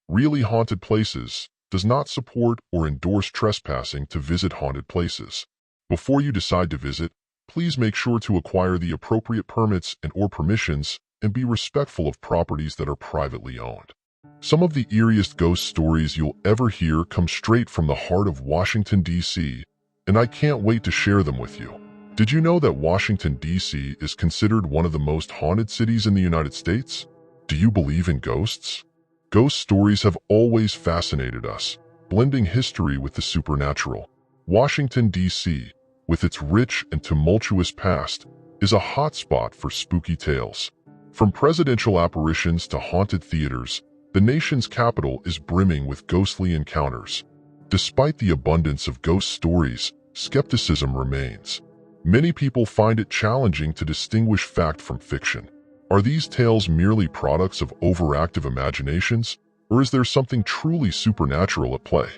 Really Haunted Places does not support or endorse trespassing to visit haunted places. Before you decide to visit, please make sure to acquire the appropriate permits and/or permissions and be respectful of properties that are privately owned. Some of the eeriest ghost stories you'll ever hear come straight from the heart of Washington, D.C., and I can't wait to share them with you. Did you know that Washington, D.C. is considered one of the most haunted cities in the United States? Do you believe in ghosts? Ghost stories have always fascinated us, blending history with the supernatural. Washington, D.C., with its rich and tumultuous past, is a hotspot for spooky tales. From presidential apparitions to haunted theaters, the nation's capital is brimming with ghostly encounters. Despite the abundance of ghost stories, skepticism remains. Many people find it challenging to distinguish fact from fiction. Are these tales merely products of overactive imaginations, or is there something truly supernatural at play?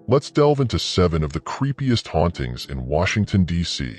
Let's delve into 7 of the creepiest hauntings in Washington, D.C.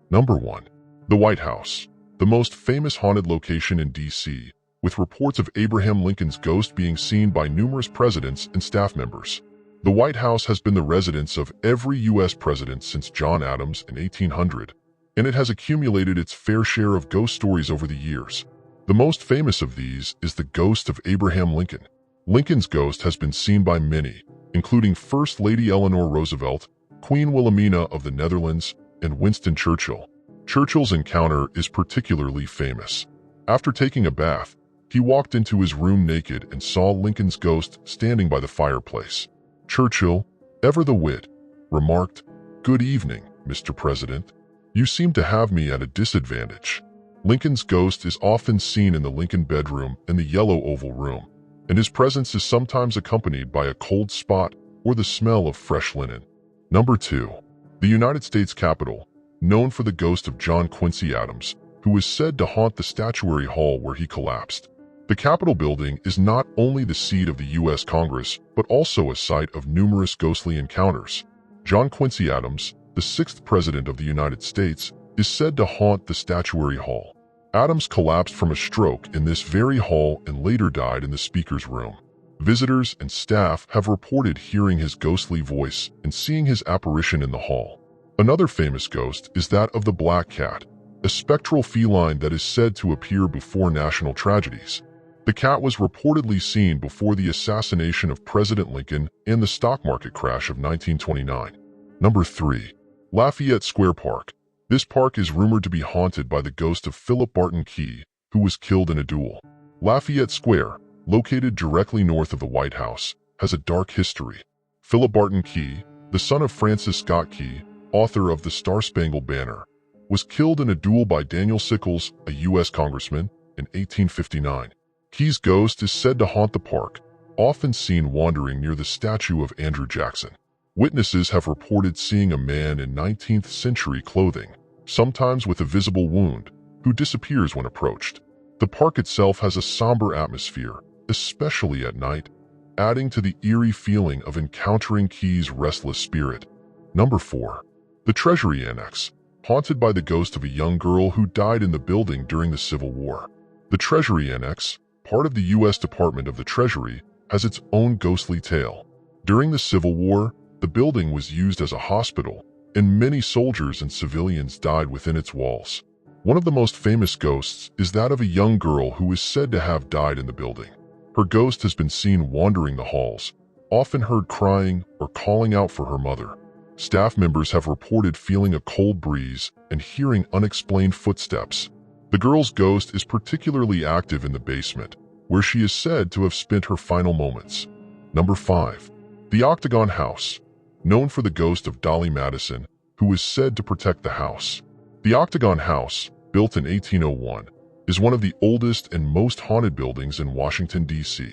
Number 1. The White House, the most famous haunted location in D.C., with reports of Abraham Lincoln's ghost being seen by numerous presidents and staff members. The White House has been the residence of every U.S. president since John Adams in 1800, and it has accumulated its fair share of ghost stories over the years. The most famous of these is the ghost of Abraham Lincoln. Lincoln's ghost has been seen by many, including First Lady Eleanor Roosevelt, Queen Wilhelmina of the Netherlands, and Winston Churchill. Churchill's encounter is particularly famous. After taking a bath, he walked into his room naked and saw Lincoln's ghost standing by the fireplace. Churchill, ever the wit, remarked, "Good evening, Mr. President. You seem to have me at a disadvantage." Lincoln's ghost is often seen in the Lincoln bedroom and the Yellow Oval Room, and his presence is sometimes accompanied by a cold spot or the smell of fresh linen. Number 2. The United States Capitol, known for the ghost of John Quincy Adams, who is said to haunt the Statuary Hall where he collapsed. The Capitol building is not only the seat of the U.S. Congress, but also a site of numerous ghostly encounters. John Quincy Adams, the 6th President of the United States, is said to haunt the Statuary Hall. Adams collapsed from a stroke in this very hall and later died in the Speaker's room. Visitors and staff have reported hearing his ghostly voice and seeing his apparition in the hall. Another famous ghost is that of the Black Cat, a spectral feline that is said to appear before national tragedies. The cat was reportedly seen before the assassination of President Lincoln and the stock market crash of 1929. Number 3. Lafayette Square Park. This park is rumored to be haunted by the ghost of Philip Barton Key, who was killed in a duel. Lafayette Square, located directly north of the White House, has a dark history. Philip Barton Key, the son of Francis Scott Key, author of the Star-Spangled Banner, was killed in a duel by Daniel Sickles, a U.S. congressman, in 1859. Key's ghost is said to haunt the park, often seen wandering near the statue of Andrew Jackson. Witnesses have reported seeing a man in 19th century clothing, sometimes with a visible wound, who disappears when approached. The park itself has a somber atmosphere, especially at night, adding to the eerie feeling of encountering Key's restless spirit. Number 4. The Treasury Annex, haunted by the ghost of a young girl who died in the building during the Civil War. The Treasury Annex, part of the U.S. Department of the Treasury, has its own ghostly tale. During the Civil War, the building was used as a hospital, and many soldiers and civilians died within its walls. One of the most famous ghosts is that of a young girl who is said to have died in the building. Her ghost has been seen wandering the halls, often heard crying or calling out for her mother. Staff members have reported feeling a cold breeze and hearing unexplained footsteps. The girl's ghost is particularly active in the basement, where she is said to have spent her final moments. Number 5. The Octagon House, known for the ghost of Dolly Madison, who is said to protect the house. The Octagon House, built in 1801, is one of the oldest and most haunted buildings in Washington, D.C.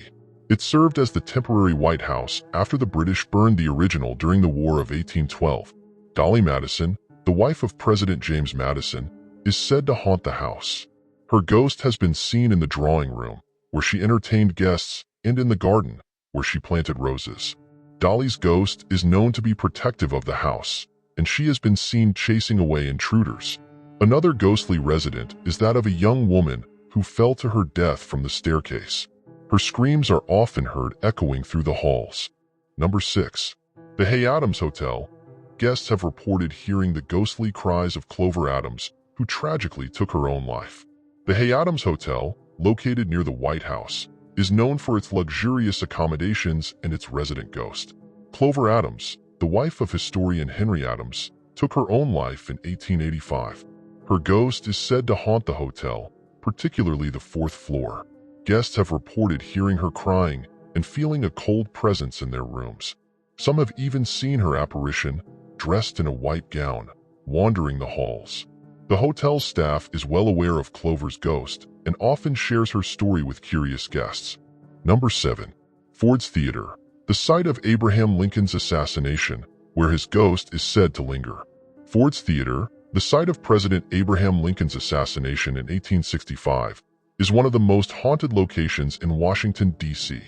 It served as the temporary White House after the British burned the original during the War of 1812. Dolly Madison, the wife of President James Madison, is said to haunt the house. Her ghost has been seen in the drawing room, where she entertained guests, and in the garden, where she planted roses. Dolly's ghost is known to be protective of the house, and she has been seen chasing away intruders. Another ghostly resident is that of a young woman who fell to her death from the staircase. Her screams are often heard echoing through the halls. Number 6. The Hay Adams Hotel. Guests have reported hearing the ghostly cries of Clover Adams, who tragically took her own life. The Hay Adams Hotel, located near the White House, is known for its luxurious accommodations and its resident ghost. Clover Adams, the wife of historian Henry Adams, took her own life in 1885. Her ghost is said to haunt the hotel, particularly the 4th floor. Guests have reported hearing her crying and feeling a cold presence in their rooms. Some have even seen her apparition, dressed in a white gown, wandering the halls. The hotel's staff is well aware of Clover's ghost and often shares her story with curious guests. Number 7. Ford's Theater, the site of Abraham Lincoln's assassination, where his ghost is said to linger. Ford's Theater, the site of President Abraham Lincoln's assassination in 1865, is one of the most haunted locations in Washington, D.C.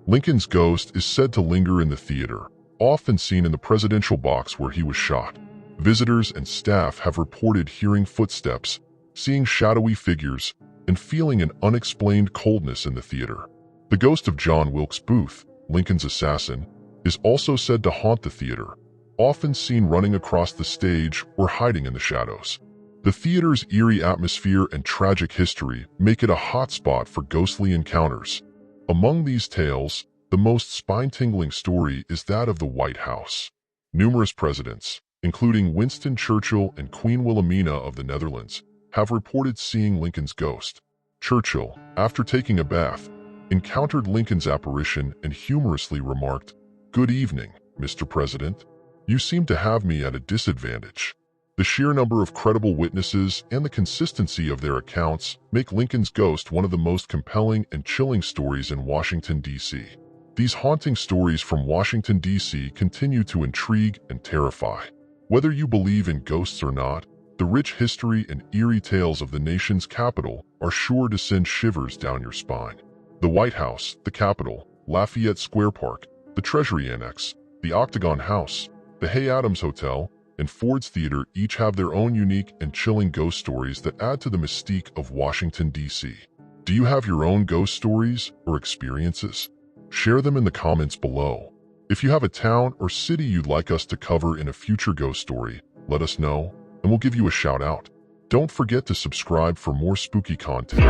Lincoln's ghost is said to linger in the theater, often seen in the presidential box where he was shot. Visitors and staff have reported hearing footsteps, seeing shadowy figures, and feeling an unexplained coldness in the theater. The ghost of John Wilkes Booth, Lincoln's assassin, is also said to haunt the theater, often seen running across the stage or hiding in the shadows. The theater's eerie atmosphere and tragic history make it a hotspot for ghostly encounters. Among these tales, the most spine-tingling story is that of the White House. Numerous presidents, including Winston Churchill and Queen Wilhelmina of the Netherlands, have reported seeing Lincoln's ghost. Churchill, after taking a bath, encountered Lincoln's apparition and humorously remarked, "Good evening, Mr. President. You seem to have me at a disadvantage." The sheer number of credible witnesses and the consistency of their accounts make Lincoln's ghost one of the most compelling and chilling stories in Washington, D.C. These haunting stories from Washington, D.C. continue to intrigue and terrify. Whether you believe in ghosts or not, the rich history and eerie tales of the nation's capital are sure to send shivers down your spine. The White House, the Capitol, Lafayette Square Park, the Treasury Annex, the Octagon House, the Hay Adams Hotel, and Ford's Theater each have their own unique and chilling ghost stories that add to the mystique of Washington, D.C. Do you have your own ghost stories or experiences? Share them in the comments below. If you have a town or city you'd like us to cover in a future ghost story, let us know, and we'll give you a shout out. Don't forget to subscribe for more spooky content.